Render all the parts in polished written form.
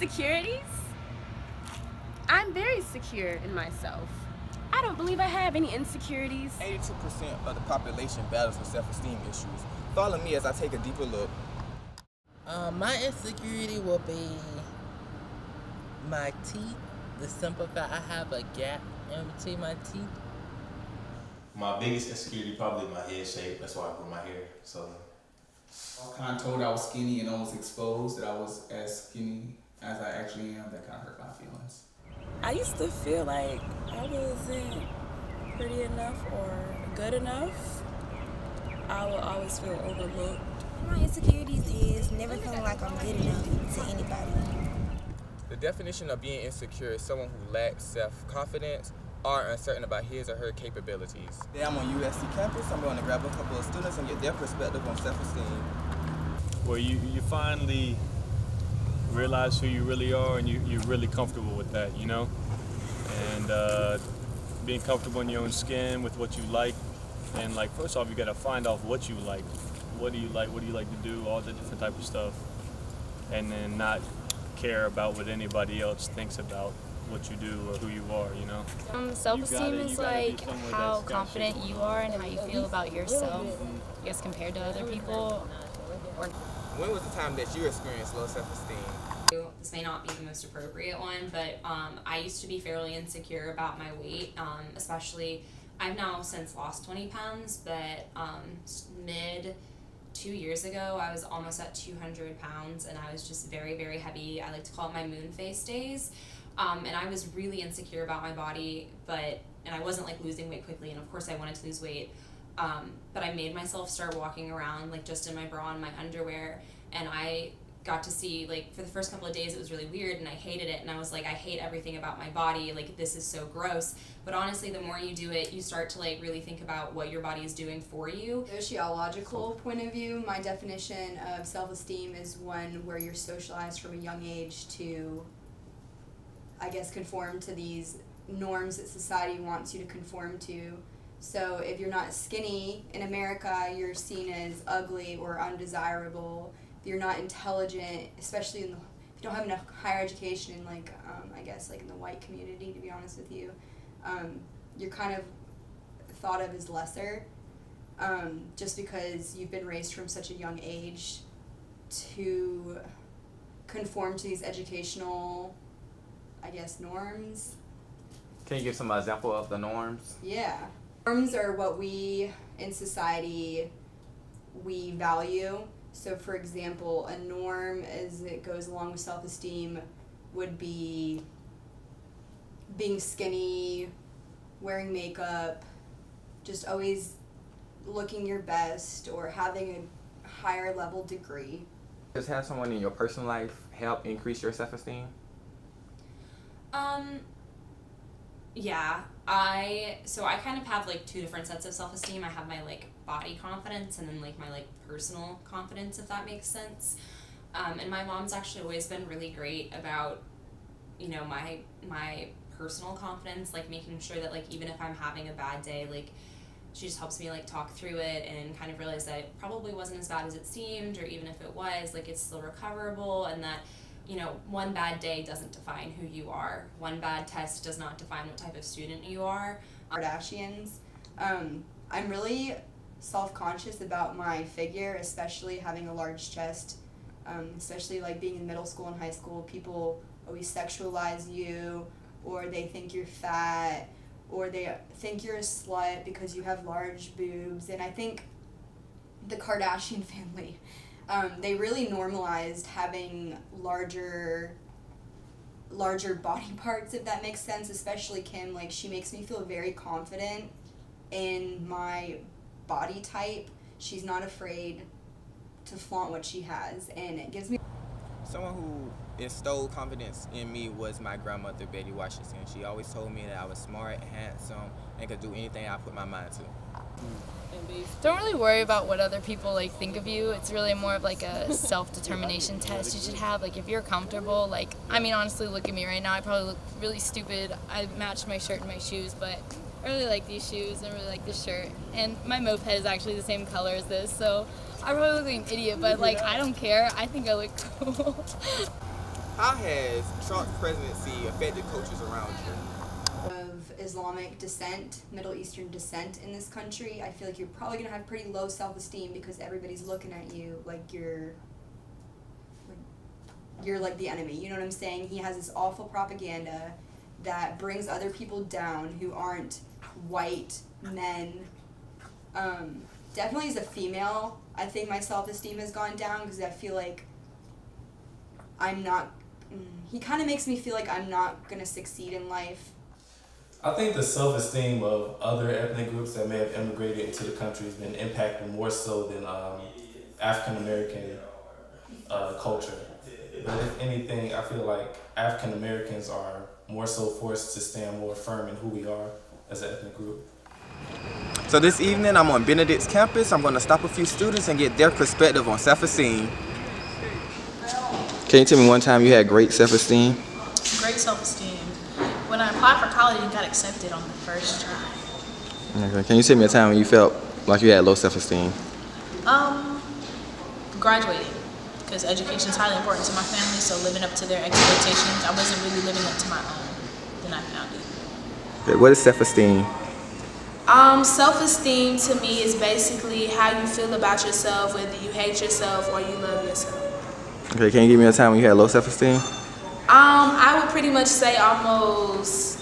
Insecurities? I'm very secure in myself. I don't believe I have any insecurities. 82% of the population battles with self-esteem issues. Follow me as I take a deeper look. My insecurity will be my teeth. The simple fact I have a gap in between my teeth. My biggest insecurity probably my head shape. That's why I grew my hair. So I was kind of told I was skinny and almost exposed that I was as skinny as I actually am. That kind of hurt my feelings. I used to feel like I wasn't pretty enough or good enough. I would always feel overlooked. My insecurities is never feeling like I'm good enough to anybody. The definition of being insecure is someone who lacks self-confidence or uncertain about his or her capabilities. Today I'm on USC campus. I'm going to grab a couple of students and get their perspective on self-esteem. Where you finally realize who you really are and you're really comfortable with that, you know? And being comfortable in your own skin with what you like. And like, first off, you gotta find out what you like. What do you like? What do you like to do? All the different type of stuff. And then not care about what anybody else thinks about what you do or who you are, you know? Self-esteem is like how confident you are and how you feel about yourself, I guess, compared to other people. When was the time that you experienced low self-esteem? This may not be the most appropriate one, but I used to be fairly insecure about my weight, especially I've now since lost 20 pounds, but mid 2 years ago, I was almost at 200 pounds and I was just very, very heavy. I like to call it my moon face days. And I was really insecure about my body, and I wasn't like losing weight quickly, and of course I wanted to lose weight. But I made myself start walking around like just in my bra and my underwear, and I got to see, like, for the first couple of days it was really weird and I hated it, and I was like, I hate everything about my body, like this is so gross. But honestly, the more you do it, you start to like really think about what your body is doing for you. Sociological point of view, my definition of self-esteem is one where you're socialized from a young age to, I guess, conform to these norms that society wants you to conform to. So if you're not skinny in America, you're seen as ugly or undesirable. If you're not intelligent, especially if you don't have enough higher education in like, I guess like in the white community, to be honest with you, you're kind of thought of as lesser, just because you've been raised from such a young age to conform to these educational, I guess, norms. Can you give some example of the norms? Yeah. Norms are what we, in society, we value. So for example, a norm as it goes along with self-esteem would be being skinny, wearing makeup, just always looking your best, or having a higher level degree. Does have someone in your personal life help increase your self-esteem? Yeah, I kind of have like two different sets of self-esteem. I have my like body confidence and then like my like personal confidence, if that makes sense. And my mom's actually always been really great about, you know, my personal confidence, like making sure that like even if I'm having a bad day, like she just helps me like talk through it and kind of realize that it probably wasn't as bad as it seemed, or even if it was, like it's still recoverable, and that, you know, one bad day doesn't define who you are. One bad test does not define what type of student you are. Kardashians. I'm really self-conscious about my figure, especially having a large chest, especially like being in middle school and high school. People always sexualize you, or they think you're fat, or they think you're a slut because you have large boobs. And I think the Kardashian family, they really normalized having larger body parts, if that makes sense, especially Kim. Like, she makes me feel very confident in my body type. She's not afraid to flaunt what she has, and it gives me... Someone who instilled confidence in me was my grandmother, Betty Washington. She always told me that I was smart, handsome, and could do anything I put my mind to. Don't really worry about what other people like think of you. It's really more of like a self-determination test you should have. Like, if you're comfortable, like, I mean, honestly, look at me right now. I probably look really stupid. I matched my shirt and my shoes, but I really like these shoes and I really like this shirt. And my moped is actually the same color as this, so I probably look like an idiot, but like, I don't care. I think I look cool. How has Trump's presidency affected cultures around you? Of Islamic descent, Middle Eastern descent in this country, I feel like you're probably gonna have pretty low self-esteem because everybody's looking at you like you're like the enemy. You know what I'm saying? He has this awful propaganda that brings other people down who aren't white men. Definitely as a female, I think my self-esteem has gone down because I feel like I'm not. He kind of makes me feel like I'm not gonna succeed in life. I think the self-esteem of other ethnic groups that may have immigrated into the country has been impacted more so than African-American culture. But if anything, I feel like African-Americans are more so forced to stand more firm in who we are as an ethnic group. So this evening, I'm on Benedict's campus. I'm going to stop a few students and get their perspective on self-esteem. Can you tell me one time you had great self-esteem? Great self-esteem. When I applied for college and got accepted on the first try. Okay. Can you tell me a time when you felt like you had low self-esteem? Graduating. Because education is highly important to my family, so living up to their expectations, I wasn't really living up to my own. Then I found it. Okay, what is self-esteem? Self-esteem to me is basically how you feel about yourself, whether you hate yourself or you love yourself. Okay, can you give me a time when you had low self-esteem? I would pretty much say almost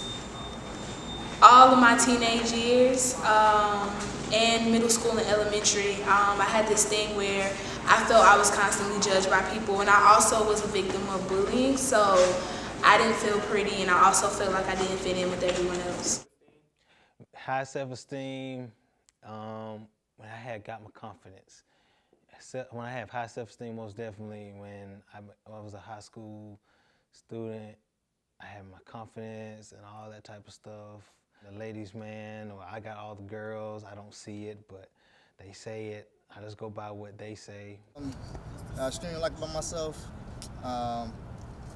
all of my teenage years and middle school and elementary. I had this thing where I felt I was constantly judged by people, and I also was a victim of bullying, so I didn't feel pretty, and I also felt like I didn't fit in with everyone else. High self-esteem, when I had got my confidence. When I have high self-esteem, most definitely when I was a high school student, I had my confidence and all that type of stuff. The ladies' man, or I got all the girls, I don't see it, but they say it. I just go by what they say. Extremely like about myself,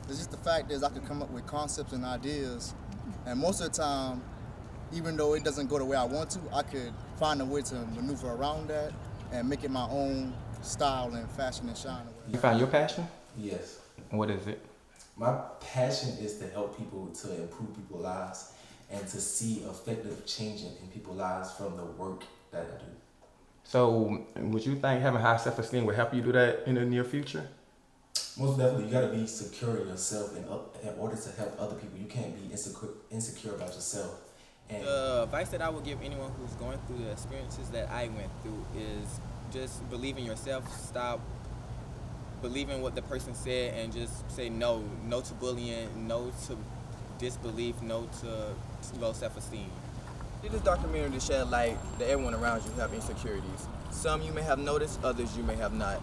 it's just the fact is I could come up with concepts and ideas, and most of the time, even though it doesn't go the way I want to, I could find a way to maneuver around that and make it my own style and fashion and shine. You found your passion? Yes. What is it? My passion is to help people to improve people's lives and to see effective change in people's lives from the work that I do. So, would you think having high self-esteem would help you do that in the near future? Most definitely, you got to be secure in yourself in order to help other people. You can't be insecure about yourself. And the advice that I would give anyone who's going through the experiences that I went through is just believe in yourself. Stop believing what the person said and just say no. No to bullying, no to disbelief, no to low self-esteem. This documentary to shed light that everyone around you have insecurities. Some you may have noticed, others you may have not.